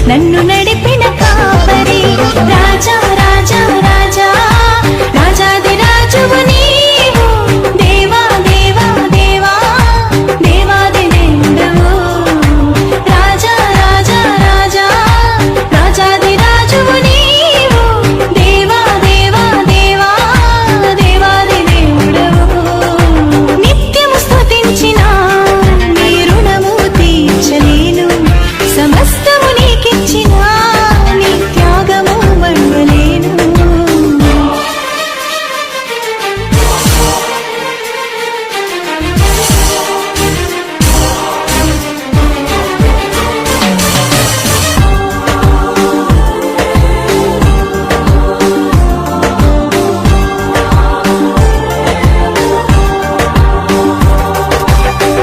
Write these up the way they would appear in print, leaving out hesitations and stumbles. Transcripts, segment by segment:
నన్ను నడిపిన కాపరి రాజా రాజా రాజా రాజాది రాజువు నీవు దేవా దేవా దేవా దేవాది దేవుడవు రాజా రాజా రాజా రాజాది రాజువు నీవు దేవా దేవా దేవా దేవాది దేవుడవు నిత్యము స్తుతించిన నీ రుణము తీర్చలేను సమస్తము నీకిచ్చిన నీ త్యాగము మరువలేను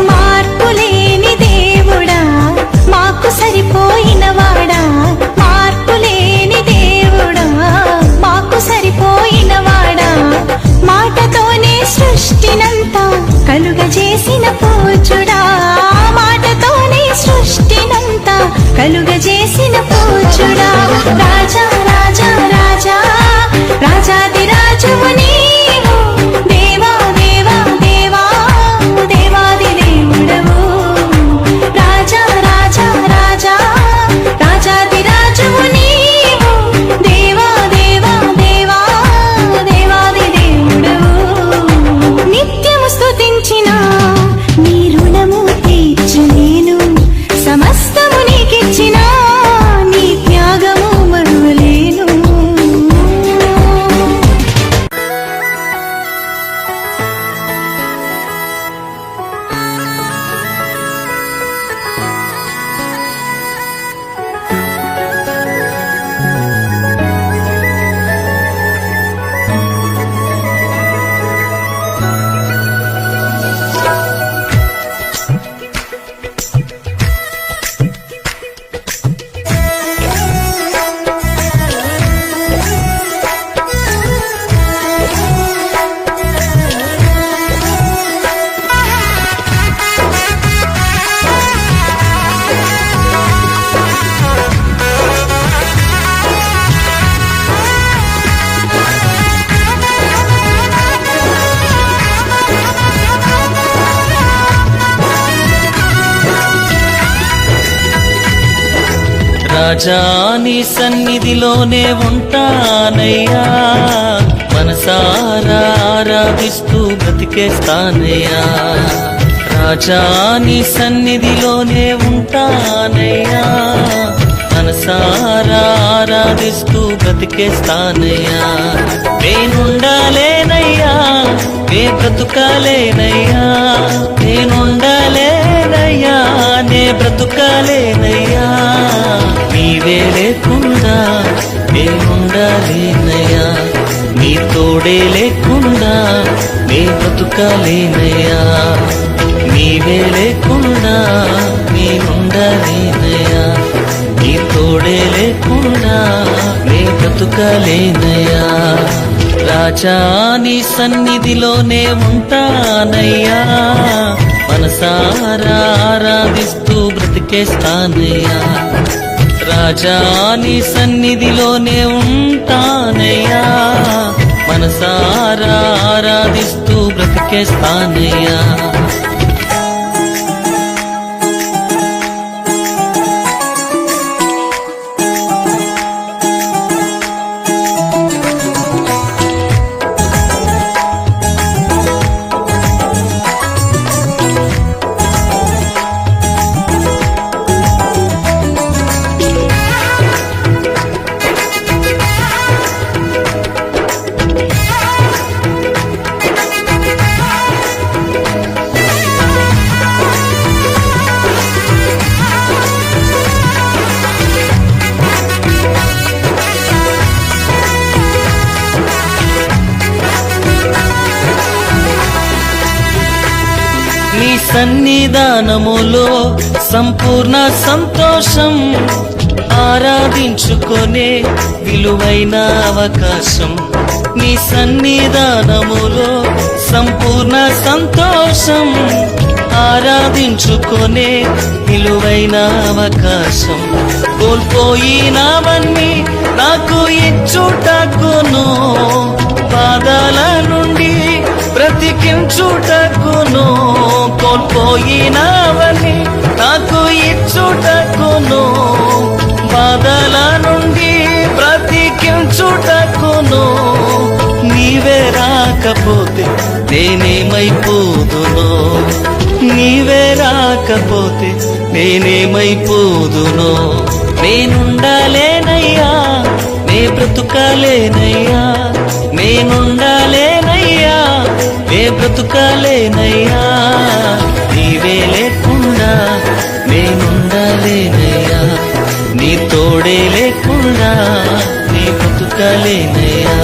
మార్పులేని దేవుడా మాకు సరిపోయిన వాడా మార్పులేని దేవుడా మాకు సరిపోయిన వాడా మాటతోనే సృష్టినంతా కలుగజేసిన పూజుడా మాటతోనే సృష్టినంతా కలుగజేసిన పూజుడా రాజా రాజా రాజా రాజాది రాజువు నీవు దేవా దేవా దేవా దేవాది దేవుడవు రాజా రాజా రాజా రాజాది రాజువు నీవు దేవా దేవా దేవా దేవాది దేవుడవు నిత్యము స్తుతించిన నీ రుణము తీర్చలేను సమస్తము నీకిచ్చిన నీ త్యాగము మరువలేను రాజా నీ సన్నిధిలోనే ఉంటానయ్యా మనసారా ఆరాధిస్తూ బ్రతికేస్తానయ్యా రాజా నీ సన్నిధిలోనే ఉంటానయ్యా మనసారా ఆరాధిస్తూ బ్రతికేస్తానయ్యా నేనుండాలేనయ్యా నే బ్రతుకాలేనయ్యా నేనుండాలేనయ్యా నే బ్రతుకాలేనయ్యా నీవే లేకుండా నేనుండాలేనయ్యా నీ తోడే లేకుండా నే బ్రతుకాలేనయ్యా నీవే లేకుండా నేనుండాలేనయ్యా నీ తోడే లేకుండా నే బ్రతుకాలేనయ్యా రాజా నీ సన్నిధిలోనే ఉంటానయ్యా మనసారా ఆరాధిస్తూ బ్రతికేస్తానయ్యా రాజా నీ సన్నిధిలోనే ఉంటానయ్యా మనసారా ఆరాధిస్తూ బ్రతికేస్తానయ్యా నీ సన్నిధానములో సంపూర్ణ సంతోషం ఆరాధించుకునే విలువైన అవకాశం నీ సన్నిధానములో సంపూర్ణ సంతోషం, ఆరాధించుకునే విలువైన అవకాశం. కోల్పోయినవన్నీ నాకు ఇచ్చుటకును, బాధల నుండి బ్రతికించుటకును. కోల్పోయినవన్నీ నాకు ఇచ్చుటకును, బాధల నుండి బ్రతికించుటకును. నీవే రాకపోతే నేనేమైపోదునో, నీవే రాకపోతే నేనేమైపోదునో. నేనుండాలేనయ్యా, నే బ్రతుకాలేనయ్యా, నేనుండాలేనయ్యా, నే బ్రతుకాలేనయ్యా. నీవే లేకుండా నేనుండాలేనయ్యా, నీ తోడే లేకుండా నీ బ్రతుకాలేనయ్యా.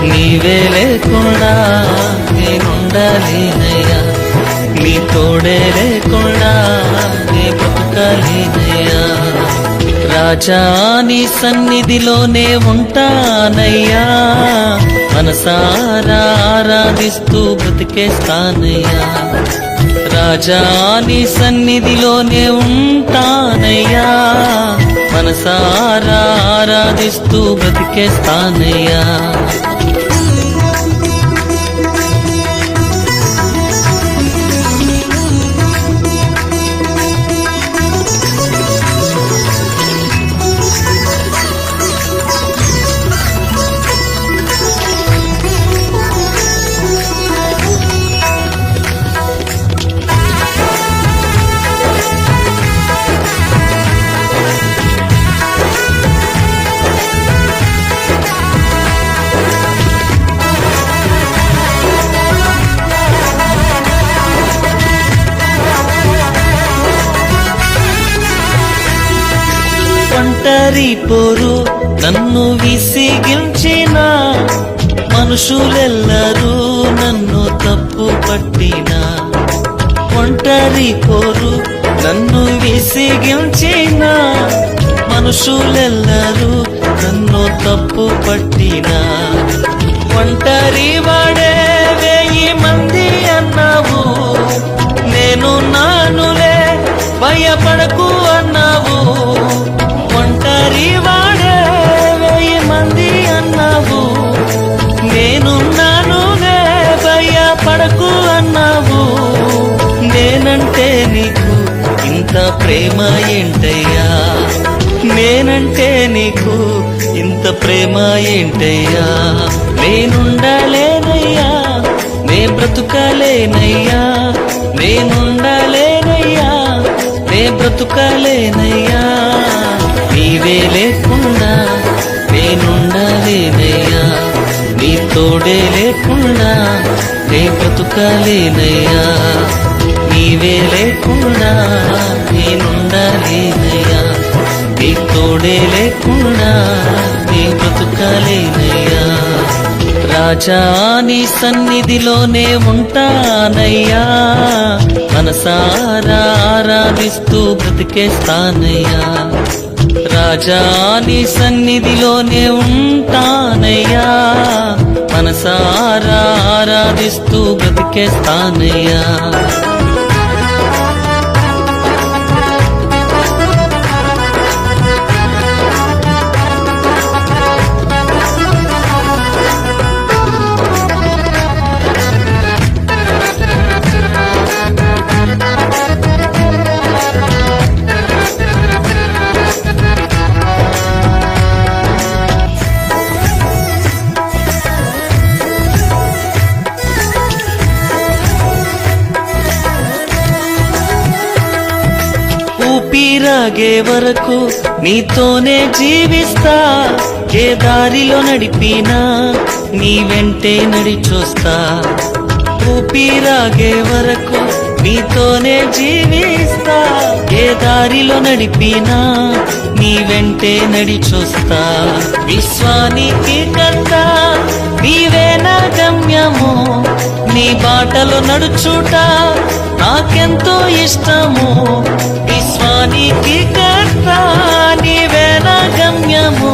నీవే లేకుండా నేనుండాలేనయ్యా, నీ తోడే లేకుండా నీ బ్రతుకాలేనయ్యా. రాజా నీ సన్నిధిలోనే ఉంటానయ్యా, మనసారా ఆరాధిస్తూ బ్రతికేస్తానయ్యా. రాజా నీ సన్నిధిలోనే ఉంటానయ్యా, మనసారా ఆరాధిస్తూ బ్రతికేస్తానయ్యా. ఒంటరి పోరు నన్ను విసిగించిన, మనుషులెల్లరూ నన్ను తప్పు పట్టిన. ఒంటరి పోరు నన్ను విసిగించిన, మనుషులెల్లరూ నన్ను తప్పు పట్టిన. ఒంటరి వాడే 1000 మంది అన్నావు, నేను నానులే భయపడకు అన్నావు. ఒంటరి వాడే 1000 మంది అన్నావు, నేనున్నానులే భయపడకు అన్నావు. నేనంటే నీకు ఇంత ప్రేమ ఏంటయ్యా, నేనంటే నీకు ఇంత ప్రేమ ఏంటయ్యా. నేనుండాలేనయ్యా, నే బ్రతుకాలేనయ్యా, నేనుండాలేనయ్యా, నే బ్రతుకాలేనయ్యా. నీవే లేకుండా నేనుండాలేనయ్యా, నీ తోడే లేకుండా నే బ్రతుకాలేనయ్యా. నీవే లేకుండా నేనుండాలేనయ్యా, నీ తోడే లేకుండా నీ బ్రతుకాలేనయ్యా. రాజా నీ సన్నిధిలోనే ఉంటానయ్యా, మనసారా ఆరాధిస్తూ బ్రతికేస్తానయ్యా. రాజా నీ సన్నిధిలోనే ఉంటానయ్యా, మనసారా ఆరాధిస్తూ బ్రతికేస్తానయ్యా. ఊపిరాగే వరకు నీతోనే జీవిస్తా, ఏ దారిలో నడిపినా నీ వెంటే నడిచొస్తా. ఊపిరాగే వరకు నీతోనే జీవిస్తా, ఏ దారిలో నడిపినా నీ వెంటే నడిచొస్తా. విశ్వానికి కర్త నీవే నా గమ్యము, నీ బాటలో నడుచుట నాకెంతో ఇష్టము. విశ్వానికి కర్త నీవే నా గమ్యము,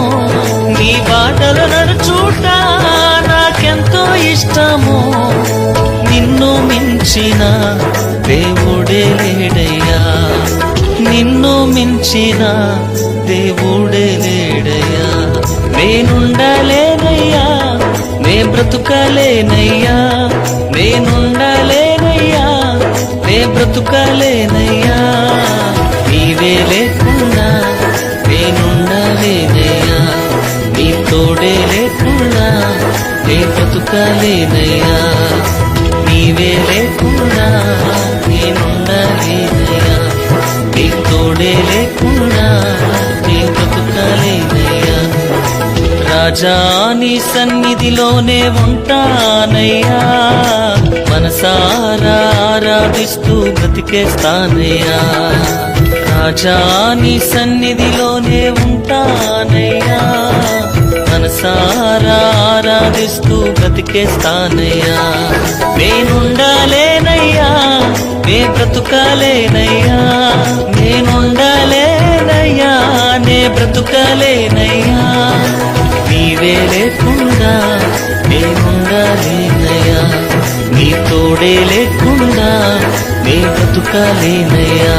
నీ బాటలో నడుచుట ఇష్టమో నిన్ను మించిన దేవుడే లేడయ్యా, నిన్ను మించిన దేవుడే లేడయ్యా. నేనుండలేనయ్యా, నే బ్రతుకలేనయ్యా, నేనుండలేనయ్యా, నే బ్రతుకలేనయ్యా. నీవే లేకుండా నేనుండలేనయ్యా, నీ తోడే లేకుండా నే బ్రతుకలేనయ్యా. నీవే లేకుండా నేనుండలేనయ్యా, నీ తోడే లేకుండా నే బ్రతుకలేనయ్యా. రాజా నీ సన్నిధిలోనే ఉంటానయ్యా, మనసారా ఆరాధిస్తూ బ్రతికేస్తానయ్యా. రాజా నీ సన్నిధిలోనే ఉంటానయ్యా, మనసారా ఆరాధిస్తూ బ్రతికేస్తానయ్యా. నేనుండలేనయ్యా, నే బ్రతుకలేనయ్యా, నేనుండలేనయ్యా, నే బ్రతుకలేనయ్యా. నీవే లేకుండా నేనుండలేనయ్యా, నీ తోడే లేకుండా నే బ్రతుకలేనయ్యా.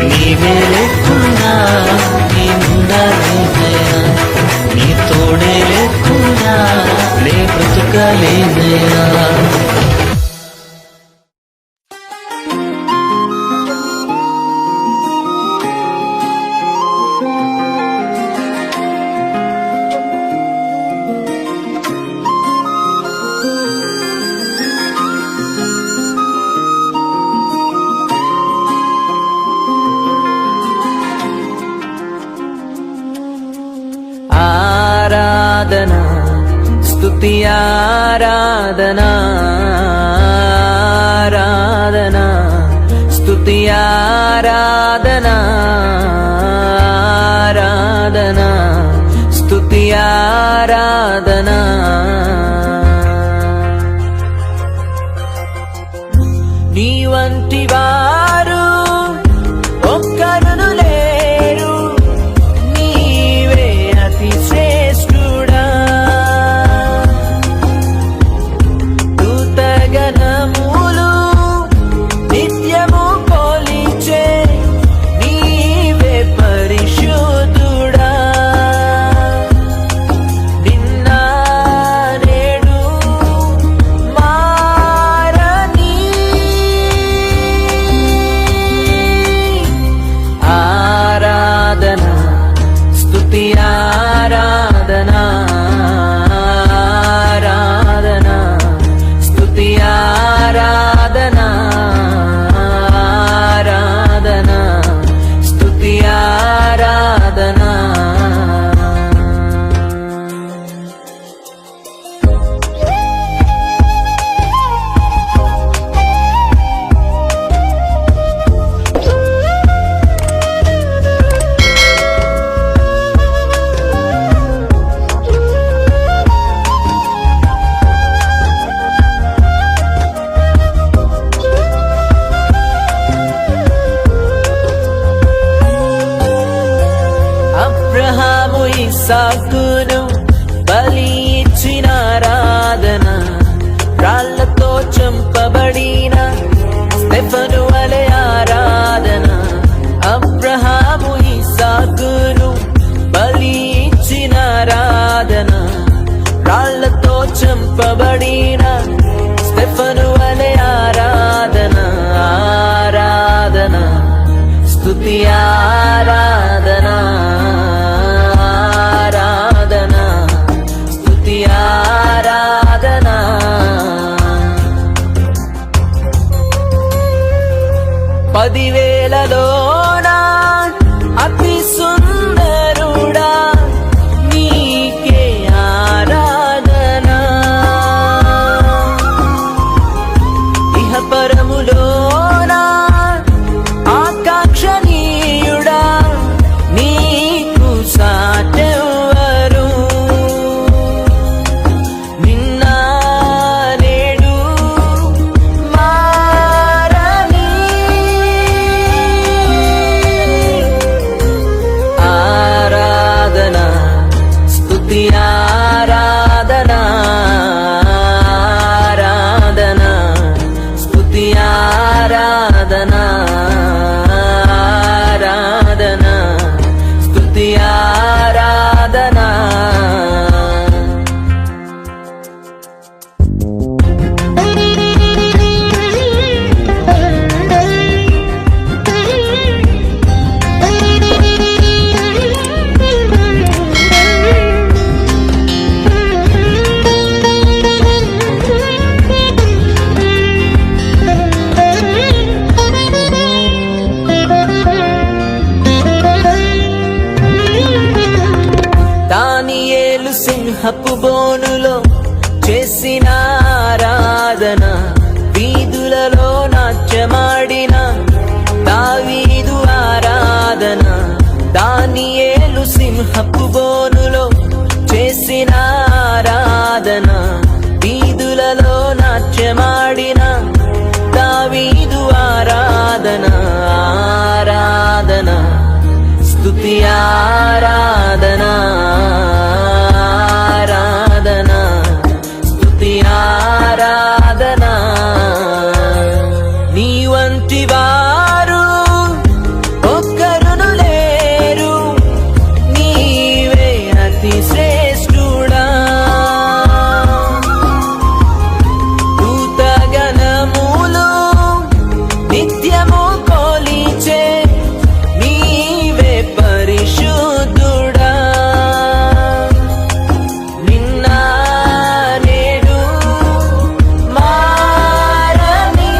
నీవే లేకుండా నేనుండలేనయ్యా, నీ తోడే లేకుండా నే బ్రతుకలేనయ్యా. ఆరాధన స్తుతి ఆరాధన, ఆరాధన స్తుతి ఆరాధన, ఆరాధన స్తుతి ఆరాధన. నీ వంటి వారు ఒక్కరును లేరు, నీవే అతి శ్రేష్ఠుడా. దూతగణములు నిత్యము కొలిచే నీవే పరిశుద్ధుడా. నిన్న నేడు మారని ఆరాధన స్తుతి ఆరాధన, ఆరాధన స్తుతి ఆరాధన, ఆరాధన స్తుతి ఆరాధన. అబ్రహాము ఇస్సాకును బలి ఇచ్చిన ఆరాధన, రాళ్లతో చంపబడిన స్టెఫను వలె ఆరాధన. అబ్రహాము ఇస్సాకును బలి ఇచ్చిన ఆరాధన, రాళ్లతో చంపబడిన స్టెఫను వలె ఆరాధన. ఆరాధన స్తుతి ఆరాధన, ఆరాధన స్తుతి ఆరాధన. పదివేలలోనా అతి సుందరుడా నీకే ఆరాధన. ఇహ పరములోనా ఆకాంక్షణీయుడా సింహపు బోనులో చేసిన ఆరాధన, వీధులలో నాట్యమాడిన దావీదు ఆరాధన, దానియేలు సింహపు బోనులో చేసిన ఆరాధన, వీధులలో నాట్యమాడిన దావీదు ఆరాధన, ఆరాధన స్తుతి ఆరాధన, ఆరాధన స్తుతి ఆరాధన. నీ వంటి వారు ఒక్కరును లేరు, నీవే అతి శ్రేష్ఠుడా. దూతగణములు నిత్యము కొలిచే నీవే పరిశుద్ధుడా. నిన్న నేడు మారని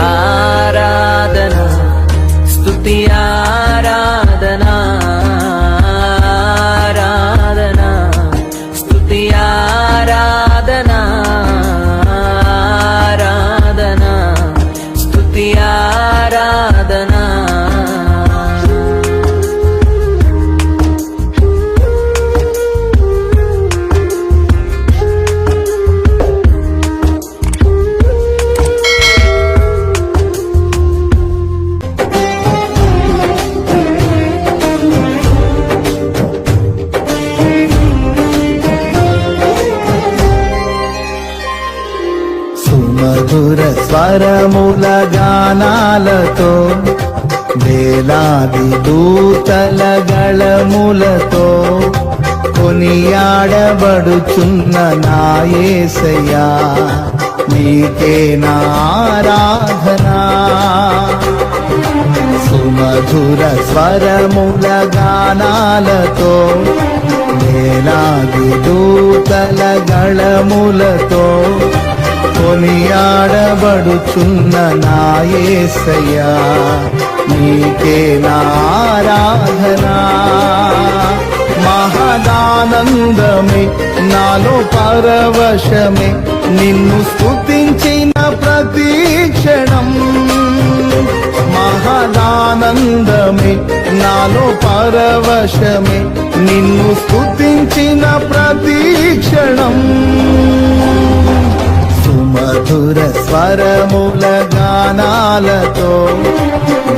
ఆరాధన స్తుతి ఆరాధన, ఆరాధన స్తుతి ఆరాధన, ఆరాధన స్తుతి ఆరాధన. సుమధుర స్వరముల గానాలతో, వేలాది దూతల గళములతో కొనియాడబడుచున్న నా యేసయ్యా, నీకే నా ఆరాధన. సుమధుర స్వరముల గానాలతో, వేలాది దూతల గళములతో కొనియాడబడుచున్న నా యేసయ్యా, నీకే నా ఆరాధన. మహదానందమే నాలో పరవశమే, నిన్ను స్తుతించిన ప్రతి క్షణం. మహదానందమే నాలో పరవశమే, నిన్ను స్తుతించిన ప్రతి క్షణం. సుమధుర స్వరముల గానాలతో,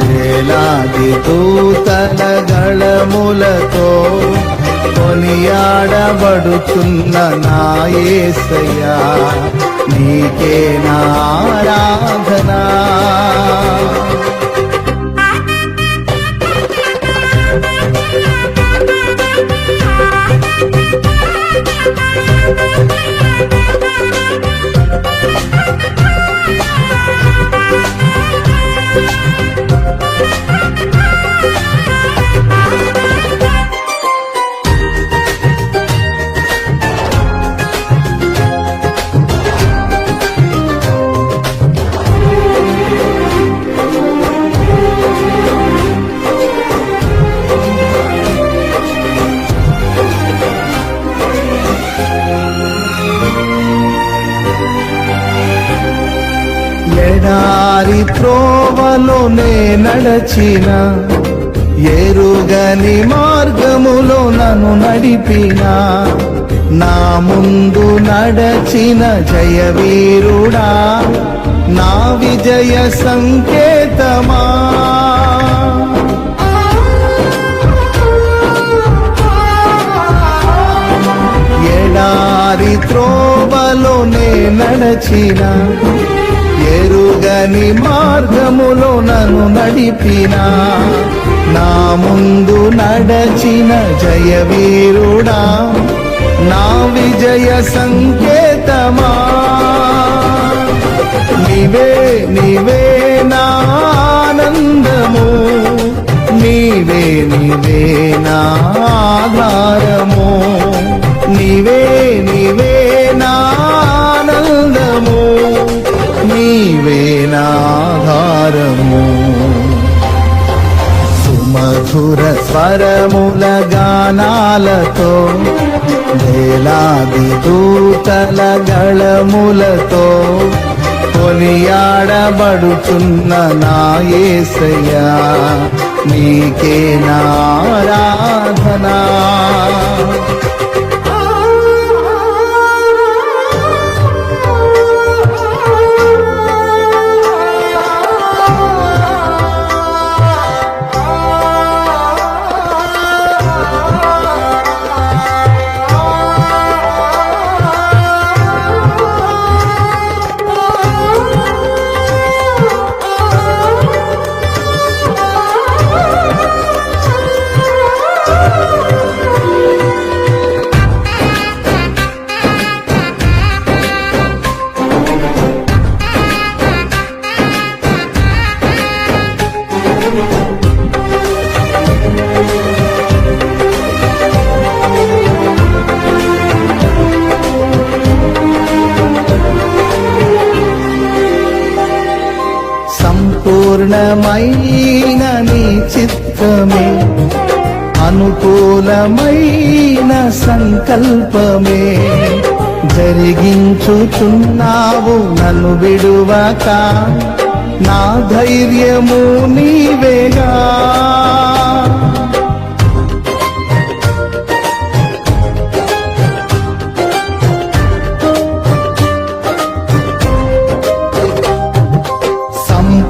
వేలాది దూతల గళములతో కొనియాడబడుచున్న నా యేసయ్యా, నీకే నా ఆరాధన. ఎడారి త్రోవలో నే నడచిన, ఎరుగని మార్గములో నన్ను నడిపిన, నా ముందు నడచిన జయవీరుడా, నా విజయ సంకేతమా. ఎడారి త్రోవలో నే నడచిన, ఎరుగని మార్గములో నన్ను నడిపిన, నా ముందు నడచిన జయవీరుడా, నా విజయ సంకేతమా. నీవే నీవే నా ఆనందము, నీవే నీవే నా ఆధారము, నీవే నీవే నా ఆనందము, నీవే నా ఆధారము. సుమధుర స్వరముల గానాలతో వేలాది దూతల గళములతో కొనియాడబడుచున్న నా యేసయ్యా నీకే నా ఆరాధనా. సంపూర్ణమైన నీ చిత్తమే అనుకూలమైన సంకల్పమే జరిగించుచున్నావు నన్ను విడువక నా ధైర్యము నీవేగా.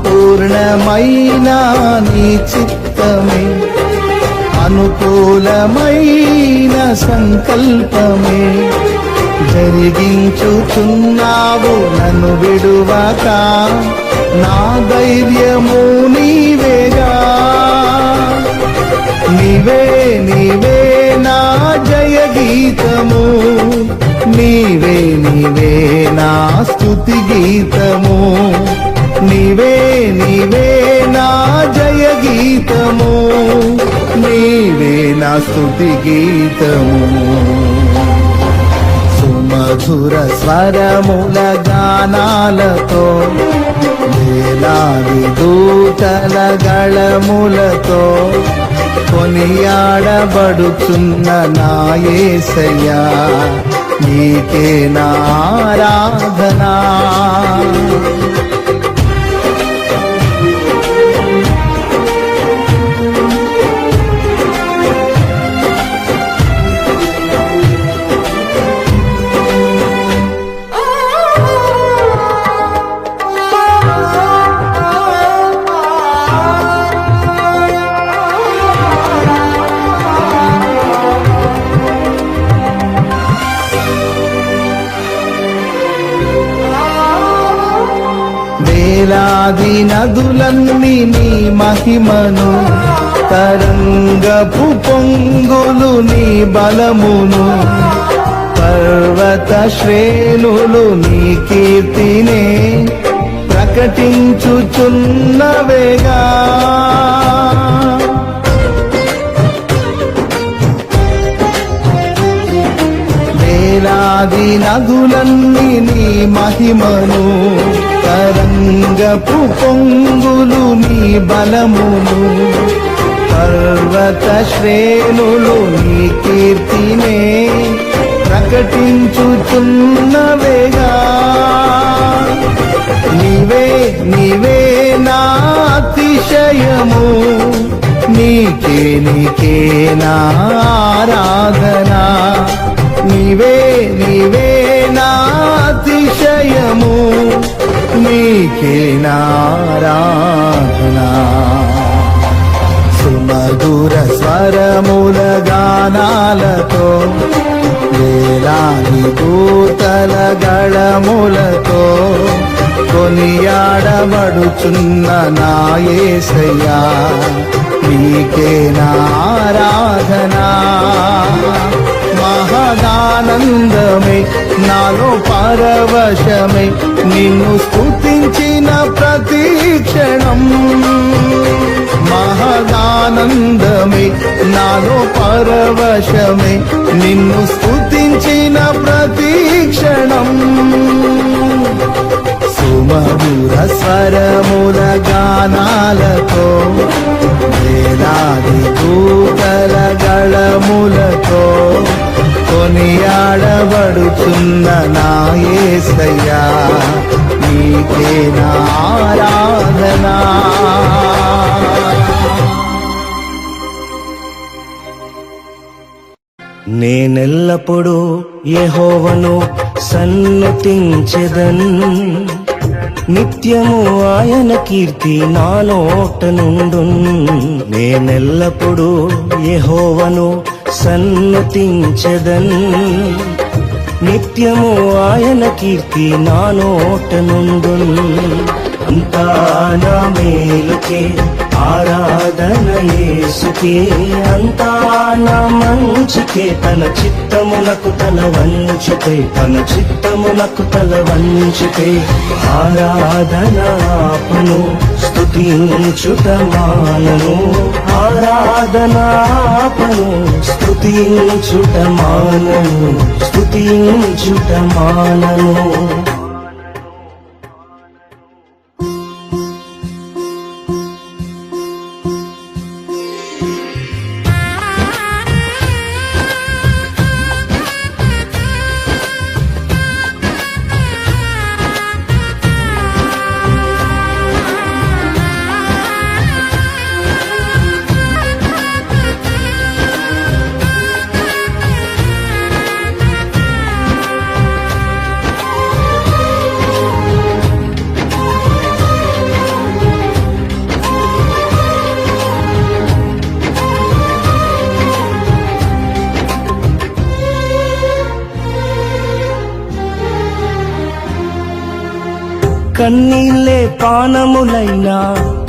సంపూర్ణమైన నీ చిత్తమే అనుకూలమైన సంకల్పమే జరిగించుచున్నావు నన్ను విడువక నా ధైర్యము నీవేగా. నీవే నీవే నా జయ గీతము నీవే నీవే నా స్తుతి గీతము నీవే నీవే నా జయ గీతము నీవే నా స్తుతి గీతము. సుమధుర స్వరముల గానాలతో వేలాది దూతల గళములతో కొనియాడబడుచున్న నా యేసయ్యా నీకే నా ఆరాధనా. వేలాది నదులన్నీ నీ మహిమను తరంగపు పొంగులు నీ బలమును పర్వత శ్రేణులు నీ కీర్తినే ప్రకటించుచున్నవేగా. వేలాది నదులన్నీ నీ మహిమను తరంగపు పొంగులు నీ బలమును పర్వత శ్రేణులు నీ కీర్తినే ప్రకటించుచున్నవేగా. నీవే నీవే నా అతిశయము నీకే నీకే నా ఆరాధనా. నీవే నీవే నా అతిశయము నీకే నా ఆరాధనా. సుమధుర స్వరముల గానాలతో వేలాది దూతల గళములతో కొనియాడబడుచున్న నా యేసయ్యా నీకే నా ఆరాధనా. మహదానందమే నాలో పరవశమే నిన్ను స్తుతించిన ప్రతి క్షణం. మహదానందమే నాలో పరవశమే నిన్ను స్తుతించిన ప్రతి క్షణం. సుమధుర స్వరముల గానాలతో వేలా వేలాది దూతల గళములతో కొనియాడబడుతున్న నా యేసయ్యా, నీకే నా ఆరాధనా. నేనెల్లప్పుడూ యెహోవాను సన్నుతించెదన్, నిత్యము ఆయన కీర్తి నా నోట నుండున్. నేనెల్లప్పుడూ యెహోవాను సన్నుతించెదన్, నిత్యము ఆయన కీర్తి నా నోట నుండున్. అంతా నా మేలుకే ఆరాధన యేసుకే, అంతా నా మంచికే, తన చిత్తమునకు తల వంచితే, తన చిత్తమునకు తల వంచితే. ఆరాధన ఆపను, స్తుతించుట మానను, ఆరాధన ఆపను, స్తుతించుట మానను, స్తుతించుట మానను. కన్నీళ్ళే పానములైనా,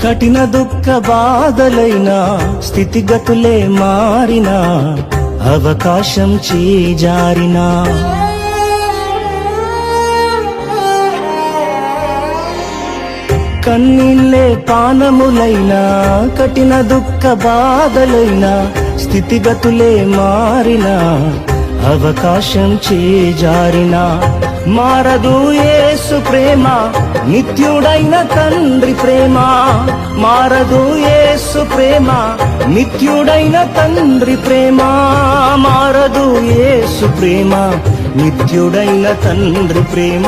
కఠిన దుఃఖ బాధలైనా, స్థితిగతులే మారినా, అవకాశం చేజారినా, కన్నీళ్ళే పానములైనా, కఠిన దుఃఖ బాధలైనా, స్థితిగతులే మారినా, అవకాశం చేజారినా, మారదు యేసు ప్రేమ, నిత్యుడైన తండ్రి ప్రేమ. మారదు యేసు ప్రేమ, నిత్యుడైన తండ్రి ప్రేమ. మారదు యేసు ప్రేమ, నిత్యుడైన తండ్రి ప్రేమ.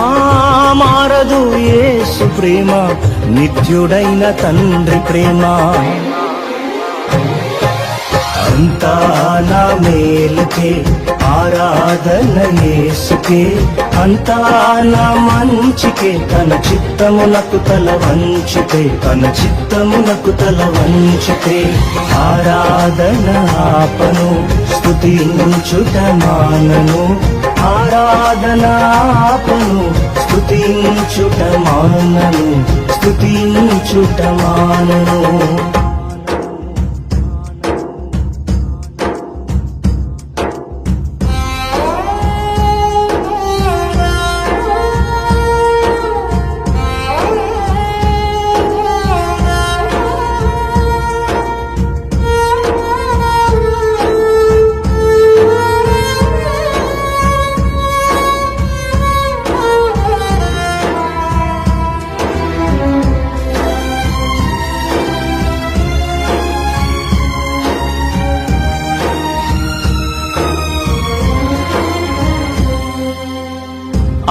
మారదు యేసు ప్రేమ, నిత్యుడైన తండ్రి ప్రేమ. అంతా నా మేలుకే ఆరాధన యేసుకే, అంతా నా మంచికే, తన చిత్తమునకు తల వంచితే, తన చిత్తమునకు తల వంచితే. ఆరాధన ఆపను, స్తుతించుట మానను, ఆరాధన ఆపను, స్తుతించుట మానను, స్తుతించుట మానను.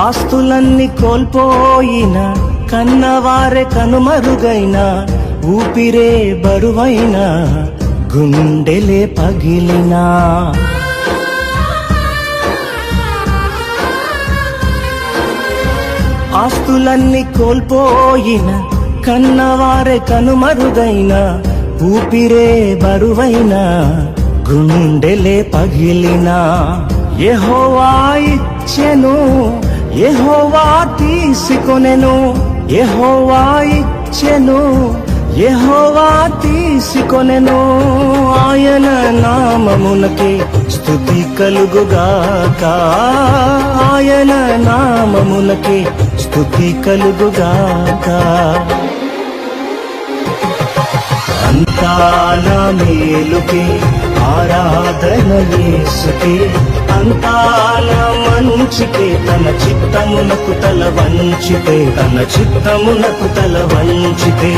ఆస్తులన్నీ కోల్పోయిన, కన్నవారే కనుమరుగైన, ఊపిరే బరువైన, గుండెలే పగిలినా, ఆస్తులన్నీ కోల్పోయిన, కన్నవారే కనుమరుగైన, ఊపిరే బరువైన, గుండెలే పగిలినా. యెహోవా ఇచ్చెను, యెహోవా తీసుకొనెను, యెహోవా ఇచ్చెను, యెహోవా తీసుకొనెను. ఆయన నామమునకే స్తుతి కలుగుగాక, ఆయన నామమునకే స్తుతి కలుగుగాక. అంతా నా మేలుకే ఆరాధన యేసుకే అంతాల మంచికే తన చిత్తమునకు తల వంచితే తన చిత్తమునకు తల వంచితే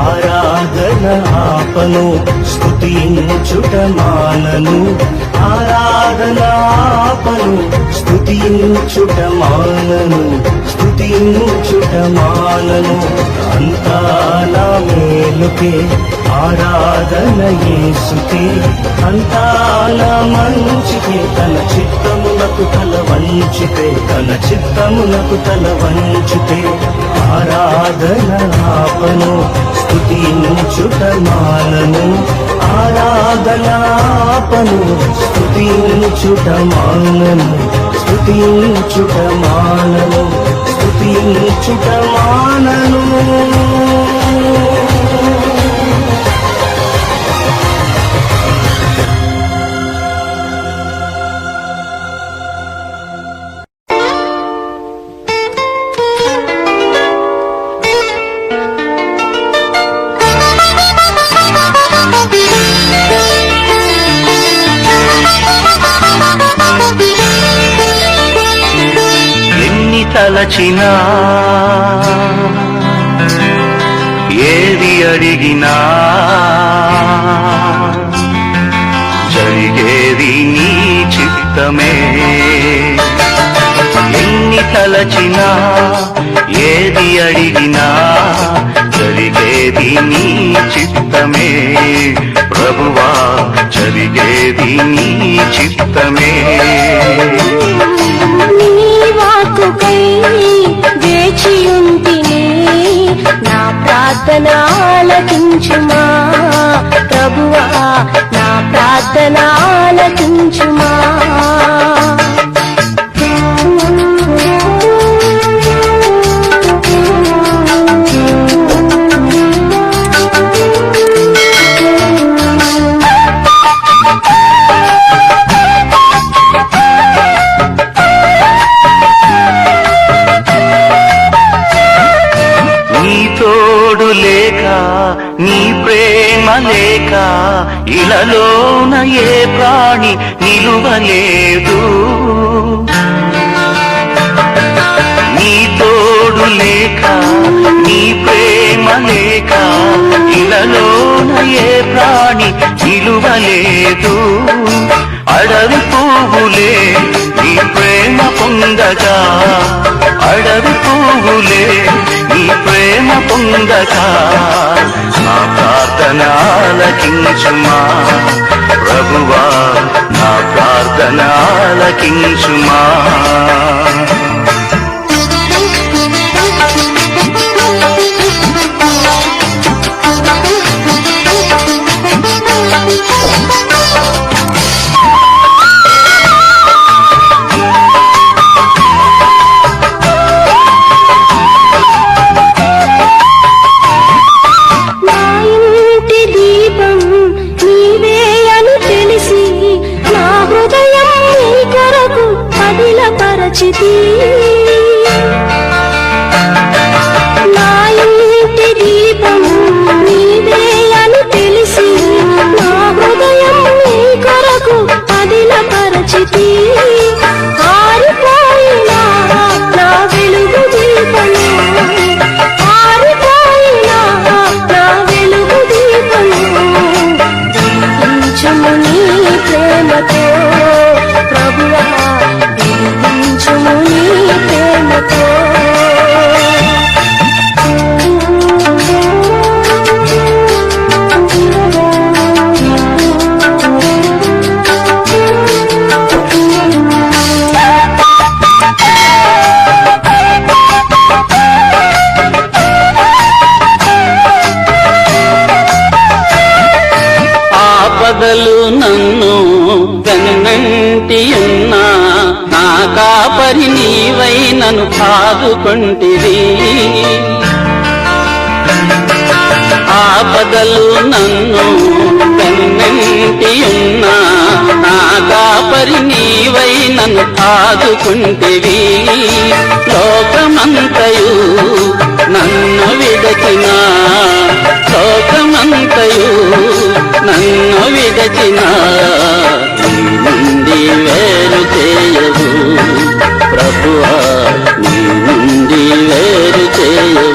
ఆరాధన ఆపను స్తుతించుట మానను ఆరాధన ఆపను స్తుతించుట మానను స్తుతించుట మానను అంతా నా మేలుకే ఆరాధన యేసుకే అంతా నా మంచికే తన చిత్తమునకు తల వంచితే తన చిత్తమునకు తల వంచితే ఆరాధన ఆపను స్తుతించుట మానను ఆరాధన ఆపను స్తుతించుట మానను స్తుతించుట మానను స్తుతించుట మానను. తలచినా ఏది అడిగినా జరిగేది నీ చిత్తమే ఎన్ని తలచినా ఏది అడిగినా జరిగేది నీ చిత్తమే ప్రభువా జరిగేది నీ చిత్తమే వేచియుంటిని నా ప్రార్థన ఆలకించుమా ప్రభువా నా ప్రార్థన ఆలకించుమా నీ ప్రేమ లేక ఇలలోన ఏ ప్రాణి నిలువలేదు నీ తోడు లేక నీ ప్రేమ లేక ఇలలోన ఏ ప్రాణి నిలువలేదు అడవి పువ్వులే నీ ప్రేమ పొందగా అడవి పువ్వులే నీ ప్రేమ పొందగా నా ప్రార్థన ఆలకించుమా ప్రభువా నా ప్రార్థన ఆలకించుమా నా ఇంటి దీపం నీవే అని తెలిసి నా హృదయం నీ కొరకు పదిలపరచితి ఆరిపోయినా నా వెలుగు దీపము ఆరిపోయినా నా వెలుగు దీపము దీపించుము నీ ప్రేమతో ప్రభువా దీపించుము నీ ప్రేమతో ఆపదలు నన్ను వెన్నంటియున్నా నా కాపరి నీవై నన్ను ఆదుకొంటివి ఆపదలు నన్ను వెన్నంటియున్నా నా కాపరి నీవై నన్ను ఆదుకొంటివి లోకమంతయు నన్ను విడచినా లోకమంతయు నన్ను విడ విడచిన నీ నుండి వేరు చేయవు ప్రభువా, నీ నుండి వేరు చేయవు.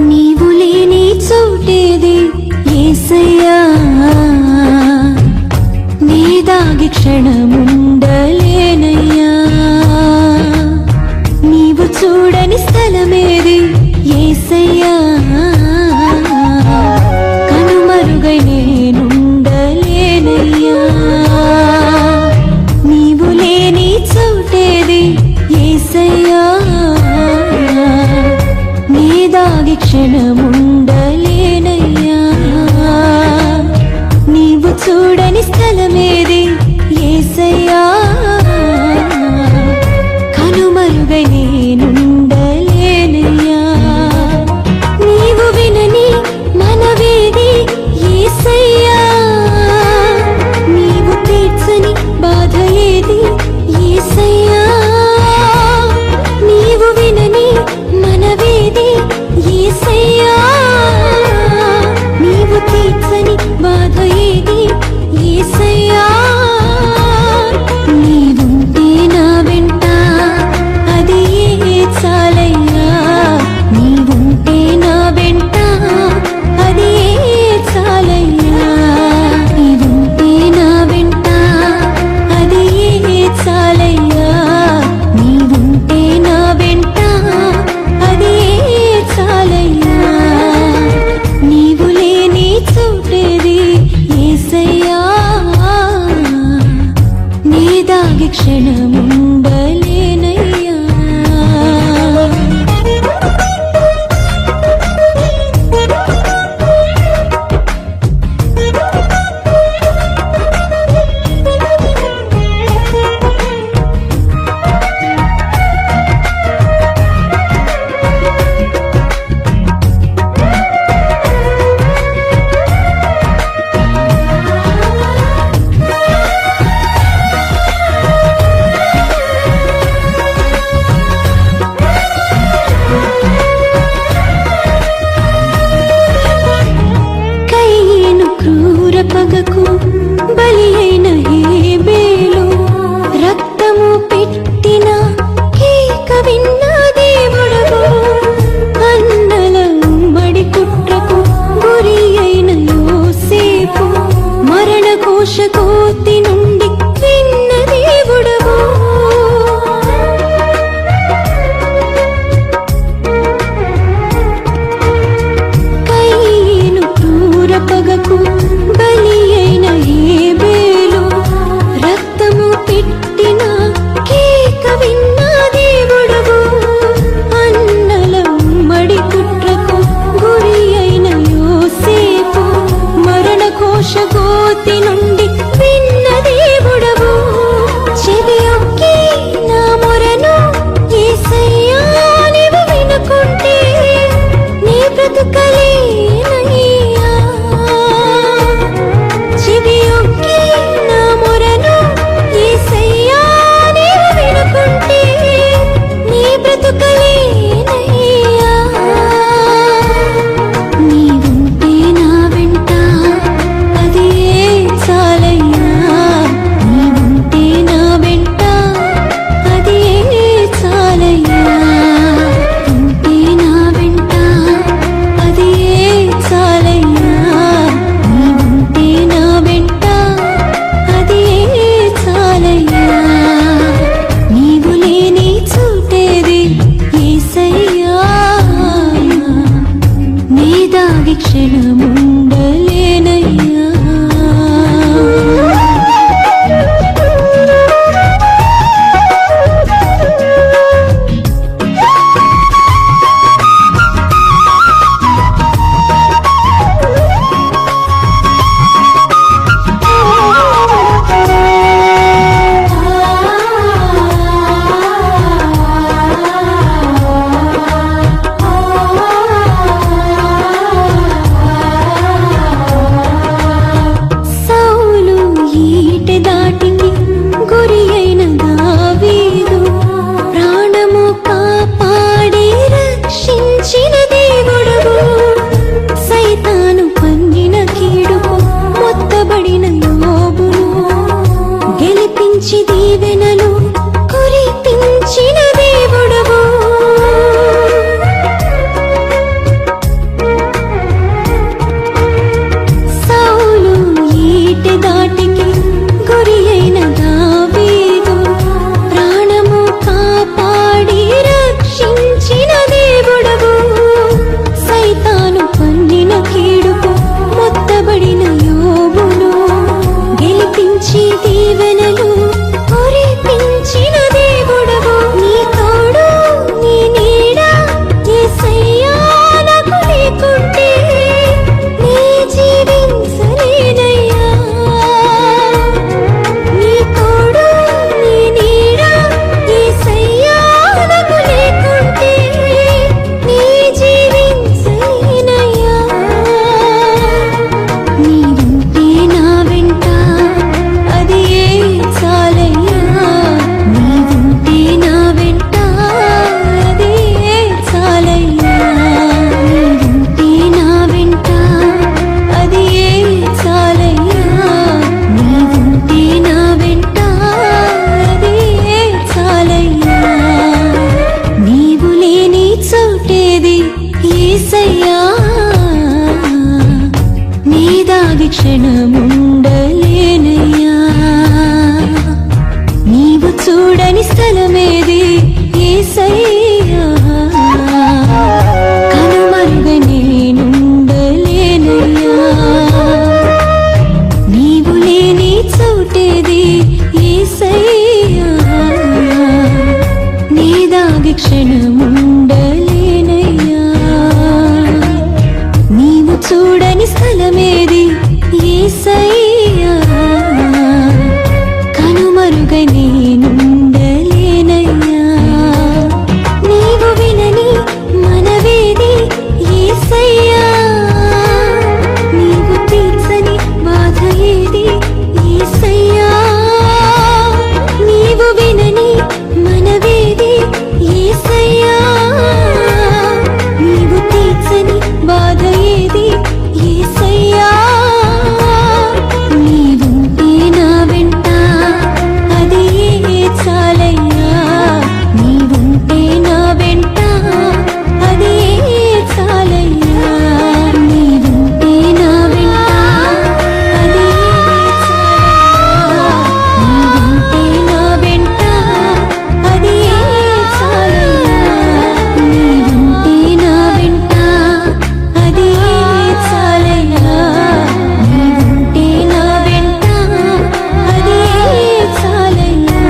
నీవు లేని చోటేది యేసయ్యా, నీ దాగి క్షణముండలేనయ్యా. నీవు చూడని స్థలమేది యేసయ్యా, కనుమరుగై నేనుండలేనయ్యా. నీవు లేని చోటేది యేసయ్యా, నీ దాగి క్షణముండలేనయ్యా. నీవు చూడని స్థలమేది యేసయ్యా, కనుమరుగై నేనుండలేనయ్యా. నీవు వినని మనవేది యేసయ్యా, నీవు తీర్చని బాధ ఏది యేసయ్యా. నీవు వినని మనవేది యేసయ్యా, నీవు తీర్చని బాధ ఏది యేసయ్యా. నీవుంటే నా వెంట అది చాలయ్యా, నీవుంటే నా వెంట అది చాలయ్యా. నీవుంటే నా వెంట అది చాలయ్యా, నీవుంటే నా వెంట అది చాలయ్యా. నీవు లేని చోటేది యేసయ్యా, నీ దాగి క్షణముండలేనయ్యా. కయ్యను క్రూర పగకు బలి అయిన హేబేలు, రక్తము పెట్టిన కేక విన్న దేవుడవు. అన్నల ఉమ్మడి కుట్రకు గురి అయిన యోసేపు, మరణ కోశ కోతి నుండి విన్న దేవుడవు. కయ్యను క్రూర పగకు బలి అయిన హేబేలు, రక్తము పెట్టిన కేక విన్న దేవుడవు. అన్నల ఉమ్మడి కుట్రకు గురి అయిన యోసేపు, మరణ కోశ కోతి నుండి విన్న దేవుడవు. చెవియొక్కి నా మొరను యేసయ్యా నీవు వినుకుంటే నీ బ్రతుకలేనయ్యా. చెవియొక్కి నా మొరను యేసయ్యా నీవు వినుకుంటే నీ బ్రతుకలేనయ్యా. నీవుంటే నా వెంట అది చాలయ్యా, నీవుంటే నా వెంట అది చాలయ్యా. ఉంటే నా వెంట అది చాలయ్యా, నీవుంటే నా వెంట అది చాలయ్యా. నీవు లేని చోటేది యేసయ్యా, నీ దాగి క్షణముండలేనయ్యా. దాగి క్షణముండలేనయ్యా నీవు చూడని స్థలమేది యేసయ్యా కనుమరుగ నేనుండలేనయ్యా నీవు లేని చోటేది యేసయ్యా నీ దాగి క్షణముండలేనయ్యా నీవు చూడని స్థలమేది యేసయ్యా కనుమరుగ నేనుండలేనయ్యా నీవు వినని మనవేది యేసయ్యా నీవు తీర్చని బాధ ఏది యేసయ్యా నీవు వినని మనవేది యేసయ్యా నీవు తీర్చని బాధ ఏది యేసయ్యా నీవుంటే నా వెంట అది చాలయ్యా నీవుంటే నా వెంట అది చాలయ్యా నీవుంటే నా వెంట అది చాలయ్యా నీవుంటే నా వెంట అది చాలయ్యా నీవుంటే నా వెంట అది చాలయ్యా నీవుంటే నా వెంట అది చాలయ్యా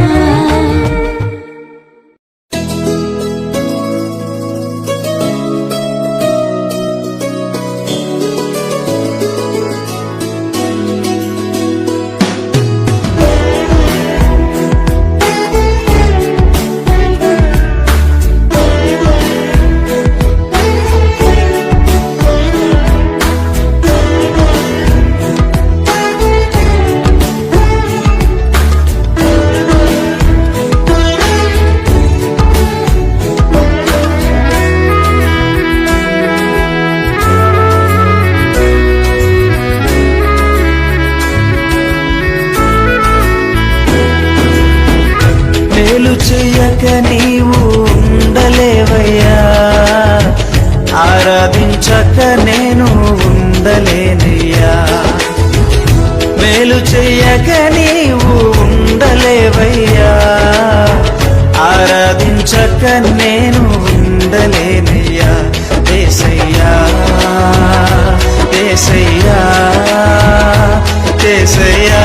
మేలు చెయ్యక నీవు ఉండలేవయ్యా ఆరాధించక నేను ఉండలేనయ్యా మేలు చెయ్యక నీవు ఉండలేవయ్యా ఆరాధించక నేను ఉండలేనయ్యా యేసయ్యా యేసయ్యా యేసయ్యా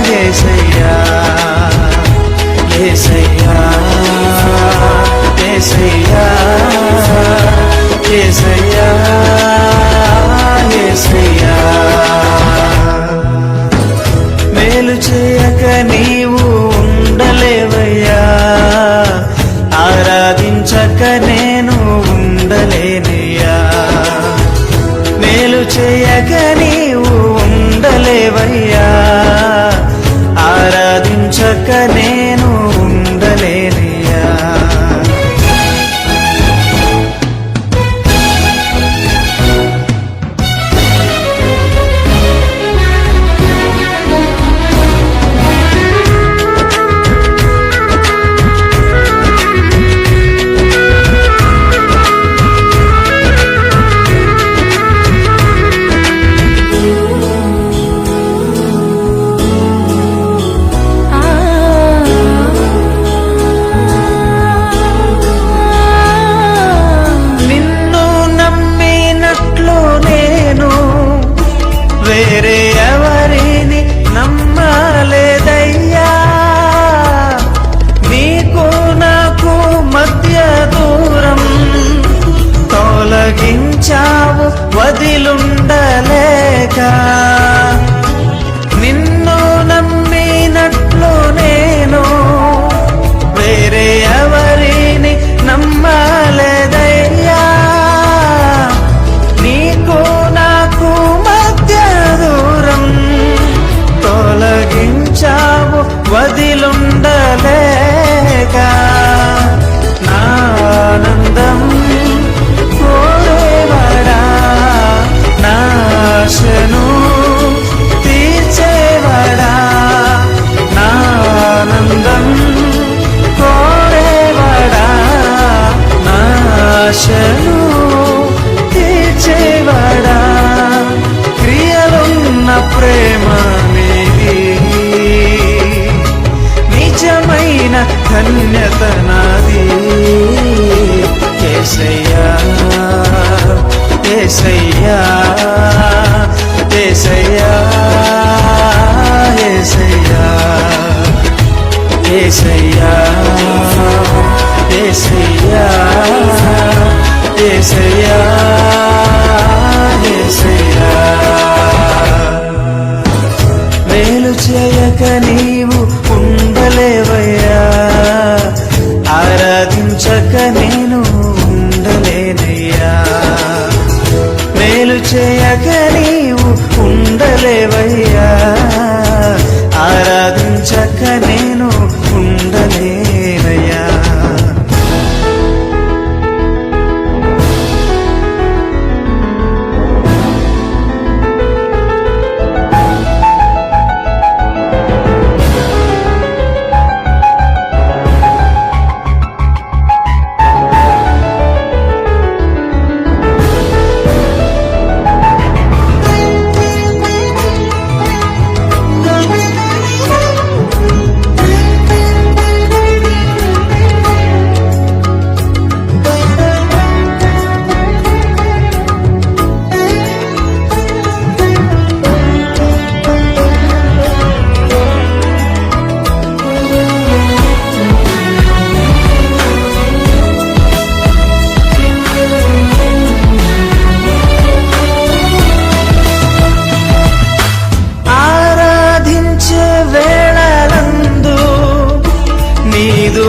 యేసయ్యా యేసయ్యా యేసయ్యా యేసయ్యా యేసయ్యా మేలు చేయక నీవు ఉండలేవయ్యా ఆరాధించక నేను ఉండలేనయ్యా మేలు చేయక నీవు ఉండలేవయ్యా ఆరాధించక నేను ఉండలేనయ్యా నిన్ను నమ్మినట్లు నేను వేరే ఎవరిని నమ్మలేదయ్యా నీకు నాకు మధ్య దూరం తొలగించావు వదిలుండలేక నిన్ను నమ్మినట్లు నేను వేరే ఎవరిని నమ్మలేదయ్యా నీకు నాకు మధ్య దూరం తొలగించావు వదిలుండలేక నా ఆనందం కోరేవాడా నా ఆశను యేసయ్యా యేసయ్యా మేలు చేయక నీవు ఉండలేవయ్యా ఆరాధించక నేను ఉండలేనయ్యా మేలు చేయక నీవు ఉండలేవయ్యా ఆరాధించక నేను ఉండలేనయ్యా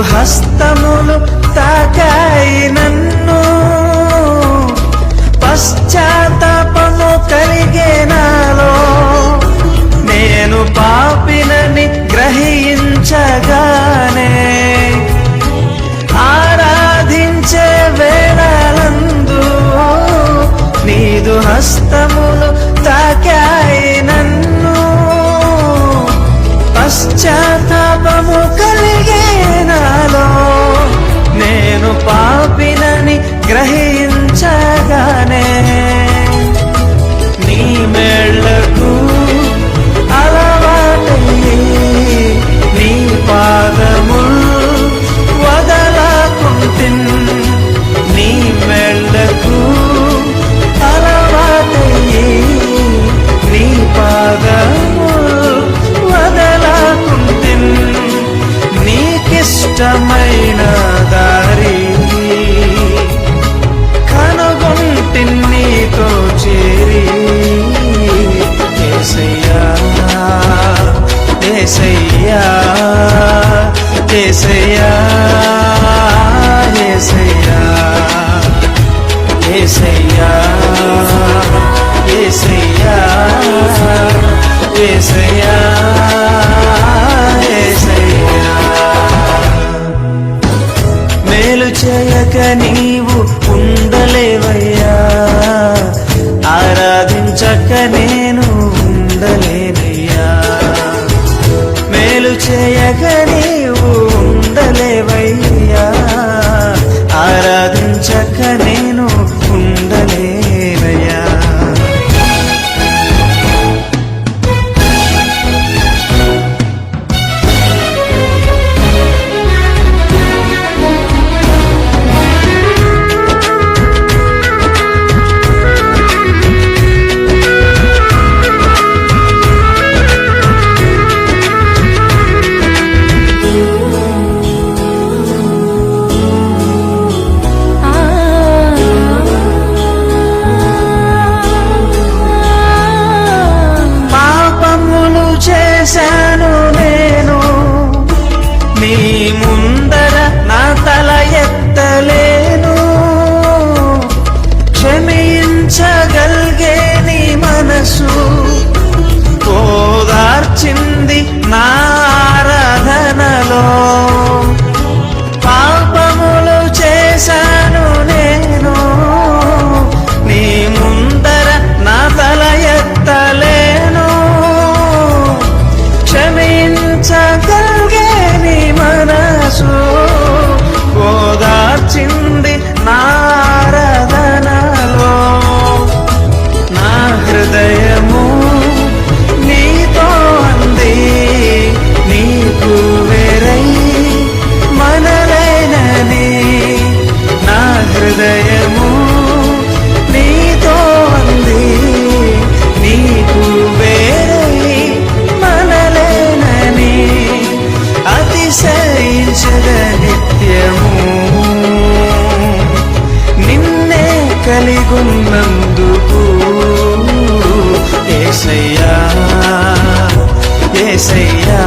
హస్తములు తాకాయి నన్ను పశ్చాత్తాపము కలిగే నాలో నేను పాపినని గ్రహించగానే ఆరాధించే వేళలందు నీదు హస్తములు తాకాయి నన్ను పశ్చాత్తాపము కలిగే నాలో నేను పాపినని గ్రహించగానే నీ మేళ్లకు అలవాటయ్యి నీ పాదములు వదలకుంటిన్ నీ మేళ్లకు అలవాటయ్యి నీ పాదములు వదలకుంటిన్ నీకిష్టమైన దారి కనుగొంటి నీతో చేరి యేసయ్యా యేసయ్యా యేసయ్యా యేసయ్యా యేసయ్యా యేసయ్యా యేసయ్యా మేలు చేయక నీవు ఉండలేవయ్యా ఆరాధించక నేను ఉండలేనయ్యా మేలు చేయక నీవు ఉండలేవయ్యా ఆరాధించక నేను ఉండలేనయ్యా చేశాను నేను నీ ముందర నా తల ఎత్తలేను క్షమించగలిగే నీ మనసు ఓదార్చింది నా ఆరాధనలో పాపములు చేశాను నేను నీ ముందర నా తల ఎత్తలేను క్షమించగలిగే నీ మనసు ఓదార్చింది నా ఆరాధనలో నా హృదయము నీతో అంది నీకు వేరై కలిగున్నందుకు యేసయ్యా యేసయ్యా